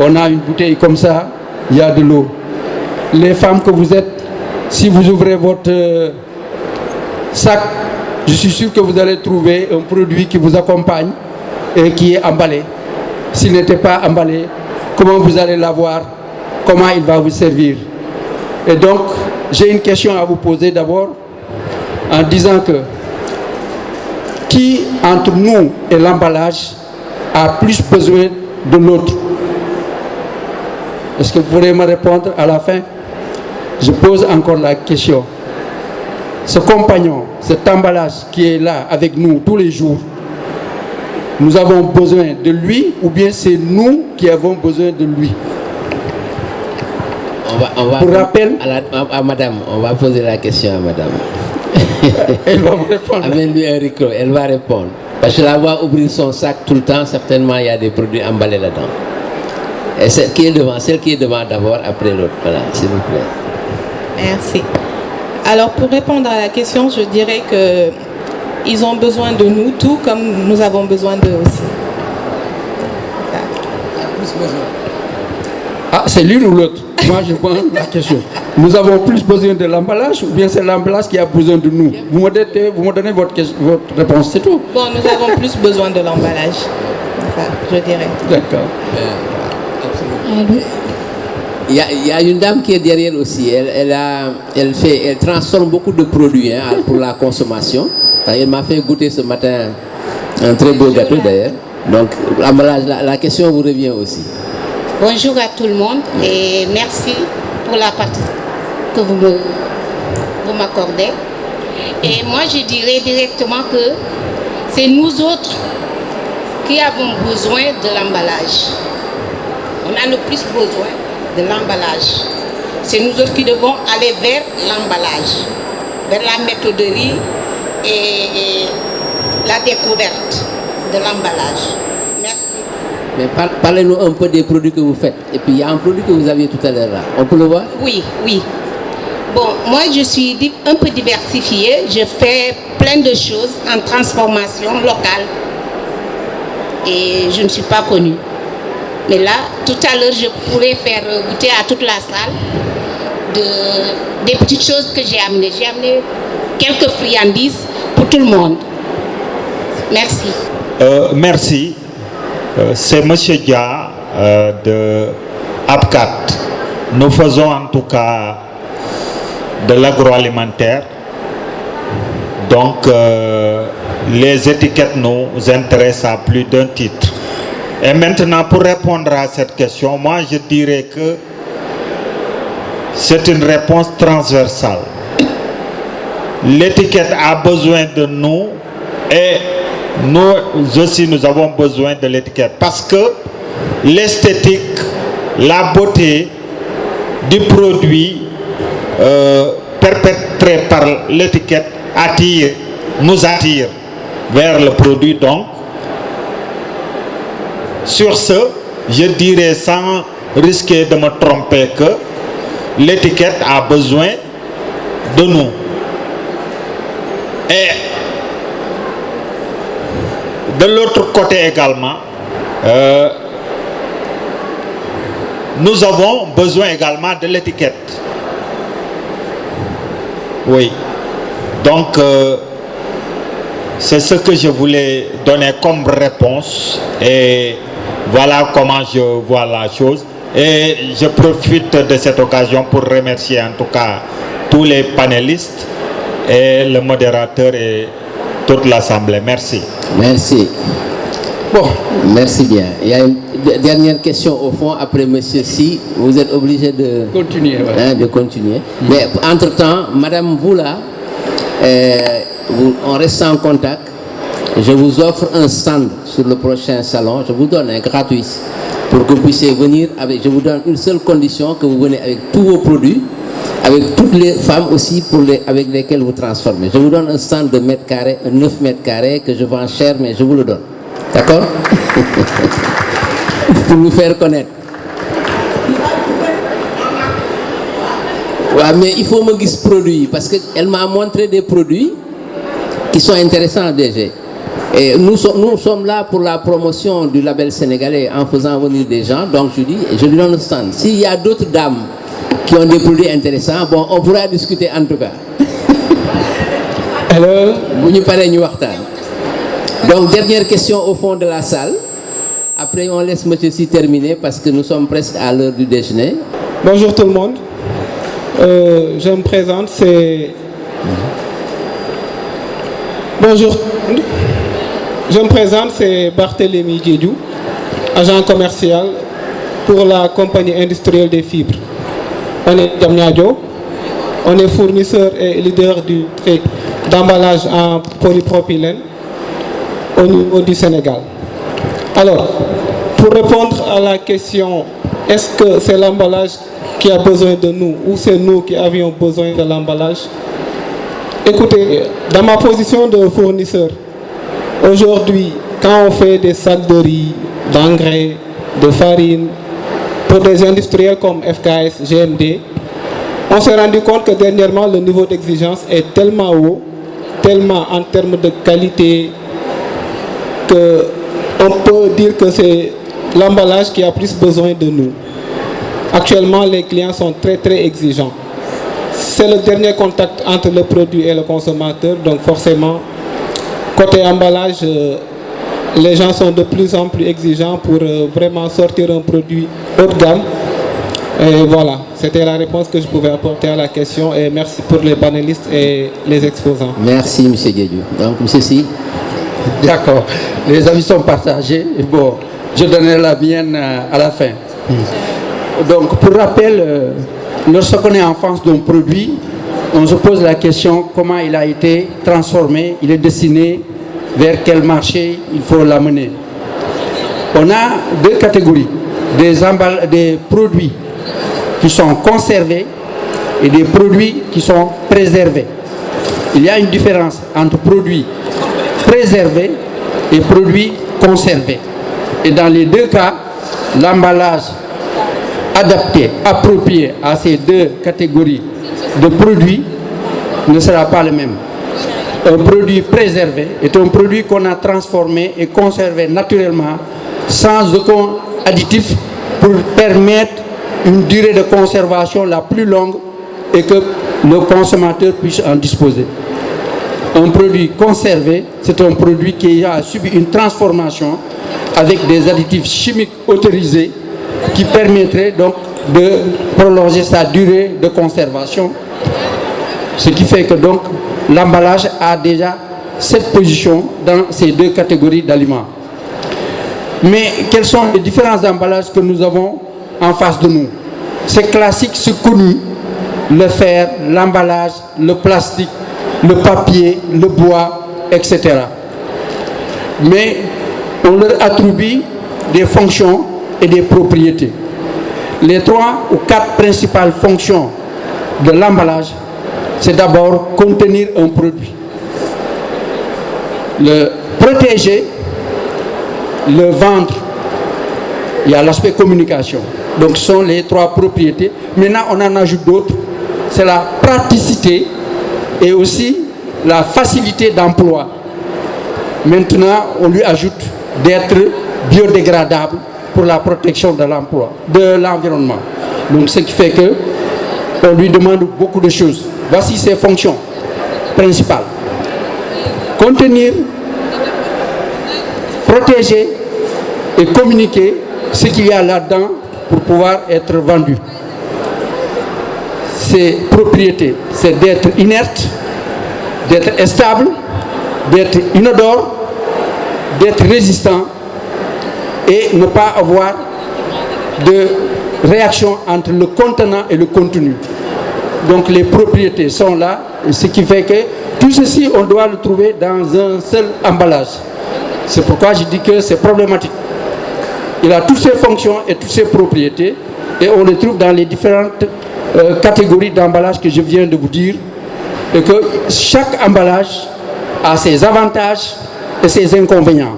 on a une bouteille comme ça, il y a de l'eau. Les femmes que vous êtes, si vous ouvrez votre sac, je suis sûr que vous allez trouver un produit qui vous accompagne et qui est emballé. S'il n'était pas emballé, comment vous allez l'avoir? Comment il va vous servir? Et donc, j'ai une question à vous poser d'abord, en disant que qui entre nous et l'emballage a plus besoin de l'autre? Est-ce que vous pourrez me répondre à la fin? Je pose encore la question. Ce compagnon, cet emballage qui est là avec nous tous les jours, nous avons besoin de lui ou bien c'est nous qui avons besoin de lui? Pour rappel, à madame, on va poser la question à madame. Elle va vous répondre. Amène-lui un micro, elle va répondre. Parce que je la vois ouvrir son sac tout le temps, certainement il y a des produits emballés là-dedans. Et celle qui est devant d'abord, après l'autre. Voilà, s'il vous plaît. Merci. Alors pour répondre à la question, je dirais que ils ont besoin de nous, tout comme nous avons besoin d'eux aussi. Ah, c'est l'une ou l'autre? Moi, je pose la question. Nous avons plus besoin de l'emballage ou bien c'est l'emballage qui a besoin de nous? Vous me donnez votre réponse, c'est tout. Bon, nous avons plus besoin de l'emballage. Enfin, je dirais. D'accord. Il y a une dame qui est derrière aussi. Elle transforme beaucoup de produits pour la consommation. Elle m'a fait goûter ce matin un très beau gâteau d'ailleurs. Donc l'emballage, la question vous revient aussi. Bonjour à tout le monde et merci pour la participation que vous m'accordez. Et moi je dirais directement que c'est nous autres qui avons besoin de l'emballage. On a le plus besoin de l'emballage. C'est nous autres qui devons aller vers l'emballage, vers la méthoderie et la découverte de l'emballage. Merci. Mais parlez-nous un peu des produits que vous faites. Et puis il y a un produit que vous aviez tout à l'heure là. On peut le voir? Oui. Bon, moi je suis un peu diversifiée. Je fais plein de choses en transformation locale. Et je ne suis pas connue. Mais là, tout à l'heure, je pourrais faire goûter à toute la salle des petites choses que j'ai amenées. J'ai amené quelques friandises pour tout le monde. Merci. Merci. C'est M. Dia de APCAT. Nous faisons en tout cas de l'agroalimentaire. Donc, les étiquettes nous intéressent à plus d'un titre. Et maintenant, pour répondre à cette question, moi je dirais que c'est une réponse transversale. L'étiquette a besoin de nous et nous aussi nous avons besoin de l'étiquette parce que l'esthétique, la beauté du produit perpétré par l'étiquette nous attire vers le produit. Donc sur ce, je dirais sans risquer de me tromper que l'étiquette a besoin de nous. Et de l'autre côté également, nous avons besoin également de l'étiquette. Oui. Donc, c'est ce que je voulais donner comme réponse et voilà comment je vois la chose. Et je profite de cette occasion pour remercier en tout cas tous les panélistes et le modérateur et toute l'Assemblée. Merci. Merci. Bon, merci bien. Il y a une dernière question au fond. Après monsieur Si, vous êtes obligé de continuer. De continuer. Mais entre-temps, madame Boula, on reste en contact. Je vous offre un stand sur le prochain salon. Je vous donne un gratuit pour que vous puissiez venir avec. Je vous donne une seule condition, que vous venez avec tous vos produits, avec toutes les femmes aussi avec lesquelles vous transformez. Je vous donne un stand de 9 mètres carrés que je vends cher, mais je vous le donne. D'accord? Pour vous faire connaître. Ouais, mais il faut me guider produit parce qu'elle m'a montré des produits qui sont intéressants déjà. Et nous sommes là pour la promotion du label sénégalais en faisant venir des gens. Donc je lui donne le stand. S'il y a d'autres dames qui ont des produits intéressants, bon, on pourra discuter en tout cas. Alors, donc dernière question au fond de la salle. Après on laisse monsieur Si terminer parce que nous sommes presque à l'heure du déjeuner. Bonjour tout le monde. Je me présente, Bonjour. Je me présente, c'est Barthélémy Diédiou, agent commercial pour la compagnie industrielle des fibres. On est Diamniadio. On est fournisseur et leader du trait d'emballage en polypropylène au niveau du Sénégal. Alors, pour répondre à la question, est-ce que c'est l'emballage qui a besoin de nous ou c'est nous qui avions besoin de l'emballage? Écoutez, dans ma position de fournisseur, aujourd'hui, quand on fait des sacs de riz, d'engrais, de farine, pour des industriels comme FKS, GMD, on s'est rendu compte que dernièrement, le niveau d'exigence est tellement haut, tellement en termes de qualité, qu'on peut dire que c'est l'emballage qui a plus besoin de nous. Actuellement, les clients sont très très exigeants. C'est le dernier contact entre le produit et le consommateur, donc forcément, côté emballage, les gens sont de plus en plus exigeants pour vraiment sortir un produit haut de gamme. Et voilà, c'était la réponse que je pouvais apporter à la question et merci pour les panélistes et les exposants. Merci M. Diédiou. Donc M. Si. D'accord, les avis sont partagés. Bon, je donnerai la mienne à la fin. Donc, pour rappel, lorsqu'on est en face d'un produit, on se pose la question comment il a été transformé, il est destiné, vers quel marché il faut l'amener. On a deux catégories, des produits qui sont conservés et des produits qui sont préservés. Il y a une différence entre produits préservés et produits conservés. Et dans les deux cas, l'emballage adapté, approprié à ces deux catégories de produits ne sera pas le même. Un produit préservé est un produit qu'on a transformé et conservé naturellement sans aucun additif pour permettre une durée de conservation la plus longue et que le consommateur puisse en disposer. Un produit conservé, c'est un produit qui a subi une transformation avec des additifs chimiques autorisés qui permettraient donc de prolonger sa durée de conservation. Ce qui fait que donc l'emballage a déjà cette position dans ces deux catégories d'aliments. Mais quels sont les différents emballages que nous avons en face de nous? C'est classique, c'est connu, le fer, l'emballage, le plastique, le papier, le bois, etc. Mais on leur attribue des fonctions et des propriétés. Les 3 ou 4 principales fonctions de l'emballage, c'est d'abord contenir un produit, le protéger, le vendre. Il y a l'aspect communication. Donc ce sont les 3 propriétés. Maintenant on en ajoute d'autres. C'est la praticité et aussi la facilité d'emploi. Maintenant on lui ajoute d'être biodégradable pour la protection de l'emploi, de l'environnement. Donc ce qui fait que on lui demande beaucoup de choses. Voici ses fonctions principales. Contenir, protéger et communiquer ce qu'il y a là-dedans pour pouvoir être vendu. Ses propriétés, c'est d'être inerte, d'être stable, d'être inodore, d'être résistant et ne pas avoir de réaction entre le contenant et le contenu. Donc les propriétés sont là, ce qui fait que tout ceci, on doit le trouver dans un seul emballage. C'est pourquoi je dis que c'est problématique. Il a toutes ses fonctions et toutes ses propriétés et on les trouve dans les différentes catégories d'emballage que je viens de vous dire et que chaque emballage a ses avantages et ses inconvénients.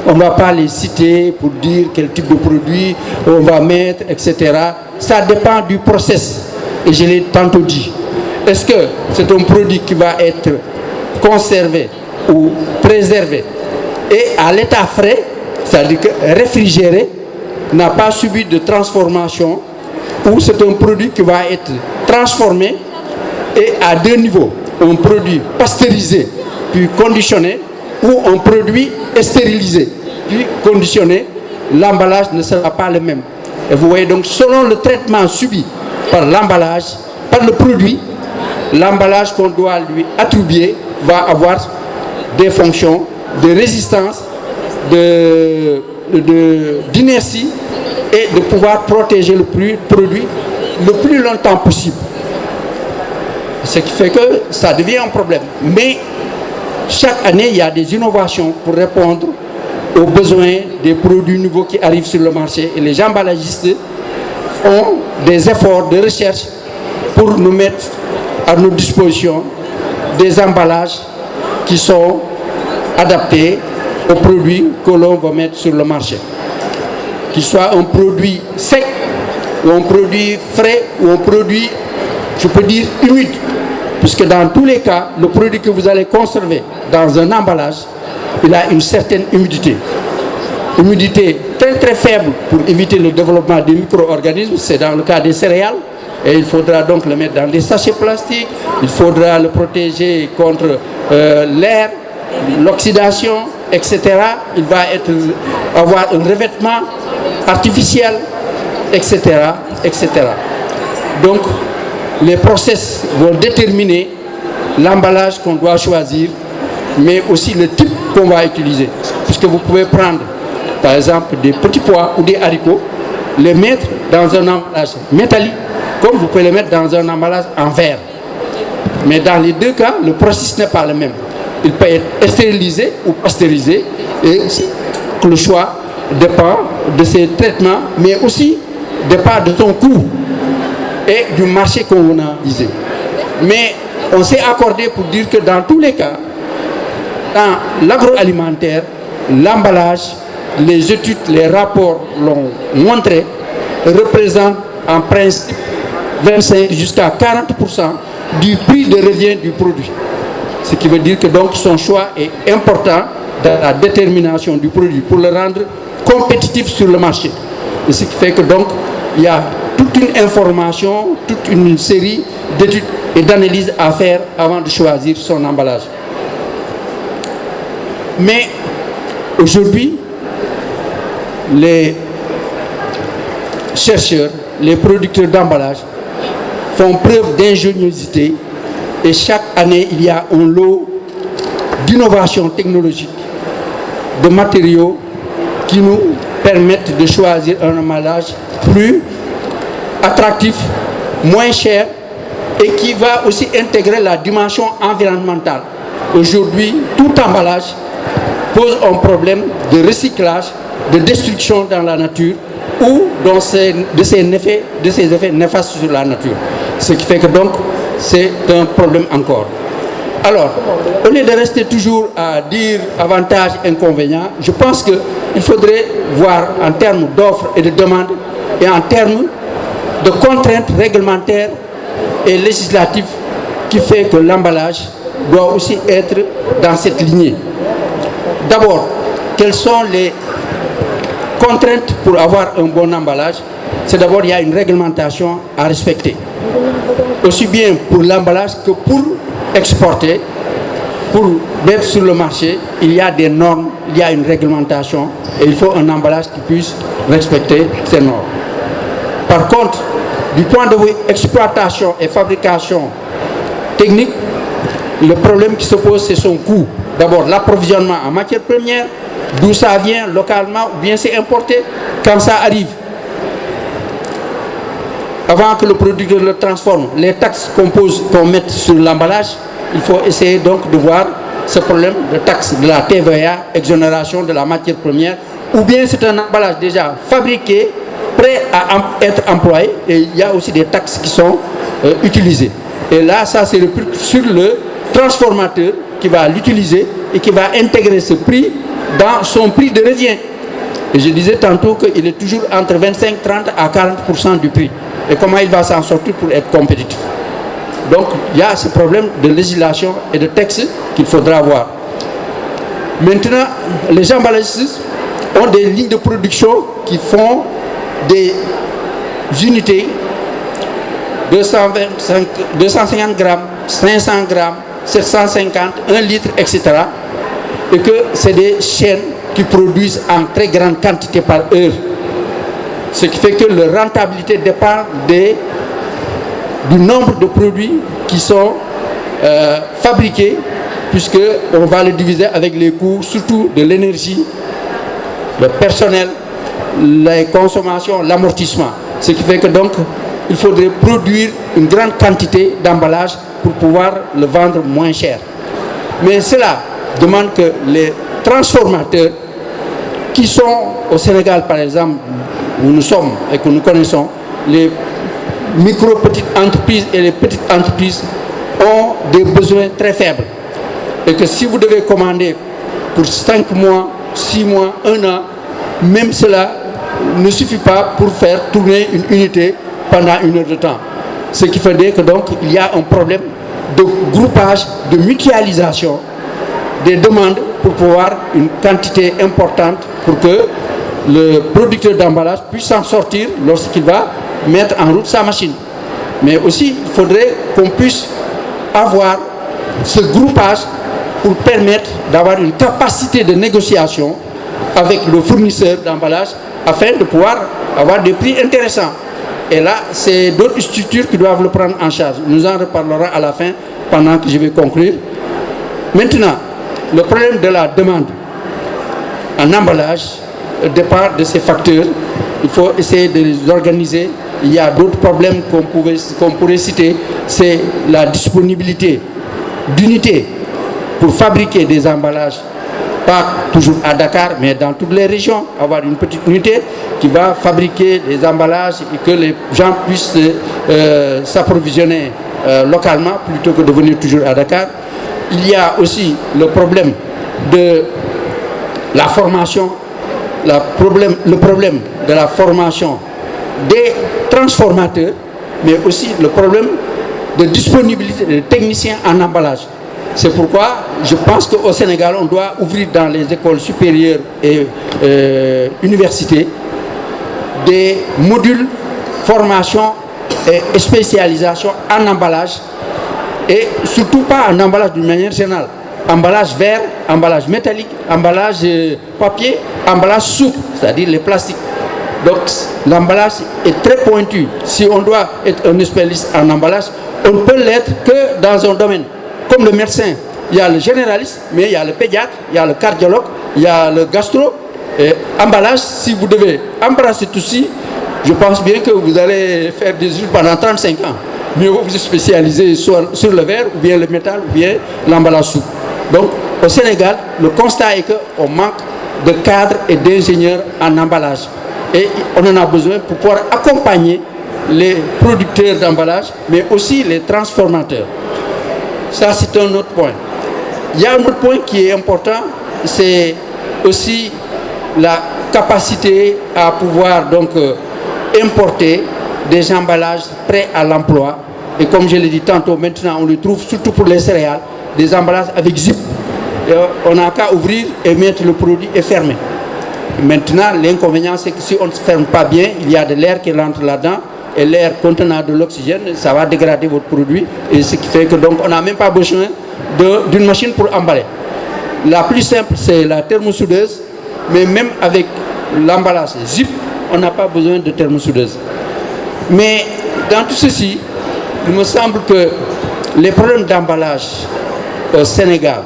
On ne va pas les citer pour dire quel type de produit on va mettre, etc. Ça dépend du process. Et je l'ai tantôt dit. Est-ce que c'est un produit qui va être conservé ou préservé et à l'état frais, c'est-à-dire que réfrigéré, n'a pas subi de transformation, ou c'est un produit qui va être transformé et à deux niveaux. Un produit pasteurisé puis conditionné, ou un produit stérilisé puis conditionné, l'emballage ne sera pas le même. Et vous voyez donc, selon le traitement subi par l'emballage, par le produit, l'emballage qu'on doit lui attribuer va avoir des fonctions de résistance, d'inertie et de pouvoir protéger le produit le plus longtemps possible. Ce qui fait que ça devient un problème. Mais chaque année, il y a des innovations pour répondre aux besoins des produits nouveaux qui arrivent sur le marché. Et les emballagistes font des efforts de recherche pour nous mettre à notre disposition des emballages qui sont adaptés aux produits que l'on va mettre sur le marché. Qu'il soit un produit sec, ou un produit frais, ou un produit, je peux dire, humide. Puisque dans tous les cas, le produit que vous allez conserver dans un emballage, il a une certaine humidité. Humidité très très faible pour éviter le développement des micro-organismes, c'est dans le cas des céréales. Et il faudra donc le mettre dans des sachets plastiques, il faudra le protéger contre l'air, l'oxydation, etc. Il va avoir un revêtement artificiel, etc., etc. Donc, les process vont déterminer l'emballage qu'on doit choisir, mais aussi le type qu'on va utiliser. Puisque vous pouvez prendre, par exemple, des petits pois ou des haricots, les mettre dans un emballage métallique, comme vous pouvez les mettre dans un emballage en verre. Mais dans les deux cas, le processus n'est pas le même. Il peut être stérilisé ou pasteurisé, et le choix dépend de ces traitements, mais aussi dépend de son coût et du marché qu'on a visé. Mais on s'est accordé pour dire que dans tous les cas, dans l'agroalimentaire, l'emballage, les études, les rapports l'ont montré, représente en principe 25 jusqu'à 40% du prix de revient du produit. Ce qui veut dire que donc son choix est important dans la détermination du produit pour le rendre compétitif sur le marché. Et ce qui fait que donc il y a toute une information, toute une série d'études et d'analyses à faire avant de choisir son emballage. Mais aujourd'hui, les chercheurs, les producteurs d'emballage font preuve d'ingéniosité et chaque année il y a un lot d'innovations technologiques, de matériaux qui nous permettent de choisir un emballage plus attractif, moins cher et qui va aussi intégrer la dimension environnementale. Aujourd'hui, tout emballage pose un problème de recyclage, de destruction dans la nature ou de ses effets néfastes sur la nature. Ce qui fait que donc c'est un problème encore. Alors, au lieu de rester toujours à dire avantages et inconvénients, je pense qu'il faudrait voir en termes d'offres et de demandes et en termes de contraintes réglementaires et législatives qui fait que l'emballage doit aussi être dans cette lignée. D'abord, quelles sont les contraintes pour avoir un bon emballage? C'est d'abord, il y a une réglementation à respecter. Aussi bien pour l'emballage que pour exporter, pour mettre sur le marché, il y a des normes, il y a une réglementation et il faut un emballage qui puisse respecter ces normes. Par contre, du point de vue exploitation et fabrication technique, le problème qui se pose, c'est son coût. D'abord, l'approvisionnement en matières premières, d'où ça vient localement ou bien c'est importé, quand ça arrive. Avant que le producteur le transforme, les taxes qu'on met sur l'emballage, il faut essayer donc de voir ce problème de taxes, de la TVA, exonération de la matière première, ou bien c'est un emballage déjà fabriqué, prêt à être employé, et il y a aussi des taxes qui sont utilisées. Et là, ça c'est sur le transformateur qui va l'utiliser et qui va intégrer ce prix dans son prix de revient. Et je disais tantôt qu'il est toujours entre 25, 30 à 40% du prix. Et comment il va s'en sortir pour être compétitif? Donc, il y a ce problème de législation et de texte qu'il faudra voir. Maintenant, les emballagistes ont des lignes de production qui font des unités 250 grammes, 500 grammes, 750, 1 litre, etc. Et que c'est des chaînes qui produisent en très grande quantité par heure. Ce qui fait que leur rentabilité dépend du nombre de produits qui sont fabriqués, puisqu'on va le diviser avec les coûts, surtout de l'énergie, le personnel, les consommations, l'amortissement. Ce qui fait que donc, il faudrait produire une grande quantité d'emballage pour pouvoir le vendre moins cher. Mais cela demande que les transformateurs qui sont au Sénégal, par exemple, où nous sommes et que nous connaissons, les micro-petites entreprises et les petites entreprises ont des besoins très faibles. Et que si vous devez commander pour 5 mois, 6 mois, 1 an, même cela ne suffit pas pour faire tourner une unité pendant 1 heure de temps. Ce qui fait dire que donc il y a un problème de groupage, de mutualisation des demandes pour pouvoir une quantité importante pour que le producteur d'emballage puisse s'en sortir lorsqu'il va mettre en route sa machine. Mais aussi, il faudrait qu'on puisse avoir ce groupage pour permettre d'avoir une capacité de négociation avec le fournisseur d'emballage afin de pouvoir avoir des prix intéressants. Et là, c'est d'autres structures qui doivent le prendre en charge. Nous en reparlerons à la fin pendant que je vais conclure. Maintenant, le problème de la demande en emballage dépend de ces facteurs. Il faut essayer de les organiser. Il y a d'autres problèmes qu'on pourrait citer. C'est la disponibilité d'unités pour fabriquer des emballages, pas toujours à Dakar, mais dans toutes les régions, avoir une petite unité qui va fabriquer des emballages et que les gens puissent s'approvisionner localement plutôt que de venir toujours à Dakar. Il y a aussi le problème de la formation, le problème de la formation des transformateurs, mais aussi le problème de disponibilité des techniciens en emballage. C'est pourquoi je pense qu'au Sénégal, on doit ouvrir dans les écoles supérieures et universités des modules formation et spécialisation en emballage, et surtout pas en emballage d'une manière générale. Emballage verre, emballage métallique, emballage papier, emballage souple, c'est-à-dire les plastiques. Donc l'emballage est très pointu. Si on doit être un spécialiste en emballage, on ne peut l'être que dans un domaine. Comme le médecin, il y a le généraliste, mais il y a le pédiatre, il y a le cardiologue, il y a le gastro. Et emballage, si vous devez embrasser tout ceci, je pense bien que vous allez faire des études pendant 35 ans. Mieux vaut vous spécialiser sur le verre, ou bien le métal, ou bien l'emballage souple. Donc, au Sénégal, le constat est qu'on manque de cadres et d'ingénieurs en emballage. Et on en a besoin pour pouvoir accompagner les producteurs d'emballage, mais aussi les transformateurs. Ça, c'est un autre point. Il y a un autre point qui est important, c'est aussi la capacité à pouvoir donc importer des emballages prêts à l'emploi. Et comme je l'ai dit tantôt, maintenant on le trouve surtout pour les céréales, des emballages avec zip. Et on n'a qu'à ouvrir et mettre le produit et fermer. Maintenant, l'inconvénient, c'est que si on ne se ferme pas bien, il y a de l'air qui rentre là-dedans. Et l'air contenant de l'oxygène, ça va dégrader votre produit. Et ce qui fait que donc on n'a même pas besoin d'une machine pour emballer. La plus simple, c'est la thermosoudeuse. Mais même avec l'emballage zip, on n'a pas besoin de thermosoudeuse. Mais dans tout ceci, il me semble que les problèmes d'emballage au Sénégal,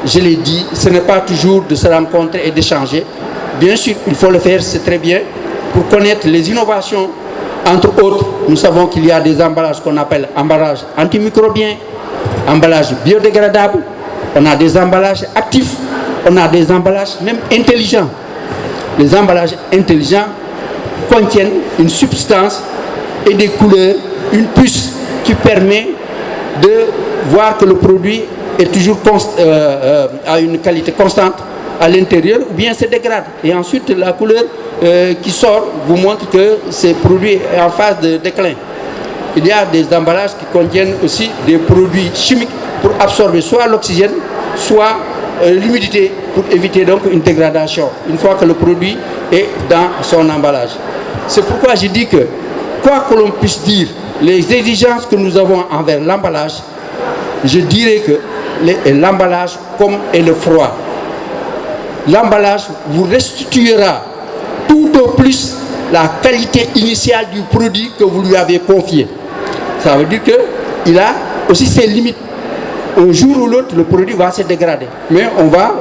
je l'ai dit, ce n'est pas toujours de se rencontrer et d'échanger. Bien sûr, il faut le faire, c'est très bien, pour connaître les innovations. Entre autres, nous savons qu'il y a des emballages qu'on appelle emballages antimicrobiens, emballages biodégradables, on a des emballages actifs, on a des emballages même intelligents. Les emballages intelligents contiennent une substance et des couleurs, une puce qui permet de voir que le produit est toujours à une qualité constante à l'intérieur ou bien se dégrade. Et ensuite, la couleur qui sort vous montre que ce produit est en phase de déclin. Il y a des emballages qui contiennent aussi des produits chimiques pour absorber soit l'oxygène, soit l'humidité pour éviter donc une dégradation une fois que le produit est dans son emballage. C'est pourquoi je dis que, quoi que l'on puisse dire, les exigences que nous avons envers l'emballage, je dirais que l'emballage comme est le froid. L'emballage vous restituera tout au plus la qualité initiale du produit que vous lui avez confié. Ça veut dire qu'il a aussi ses limites. Un jour ou l'autre, le produit va se dégrader. Mais on va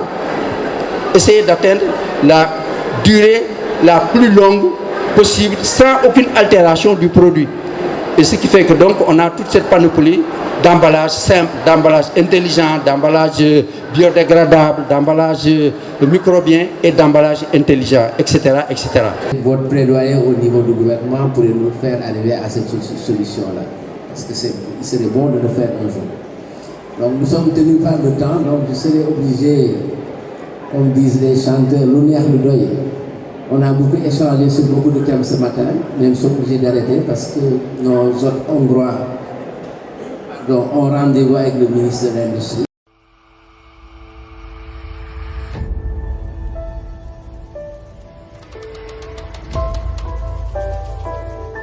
essayer d'atteindre la durée la plus longue possible sans aucune altération du produit. Et ce qui fait que donc on a toute cette panoplie d'emballage simple, d'emballage intelligent, d'emballage biodégradable, d'emballage microbien et d'emballage intelligent, etc., etc. Votre plaidoyer au niveau du gouvernement pourrait nous faire arriver à cette solution-là. Parce que il serait bon de le faire un jour. Donc nous sommes tenus par le temps, donc je serai obligé, comme disent les chanteurs, l'honneur le doy. On a beaucoup échangé sur beaucoup de thèmes ce matin, mais nous sommes obligés d'arrêter parce que nos hôtes hongrois ont rendez-vous avec le ministre de l'Industrie.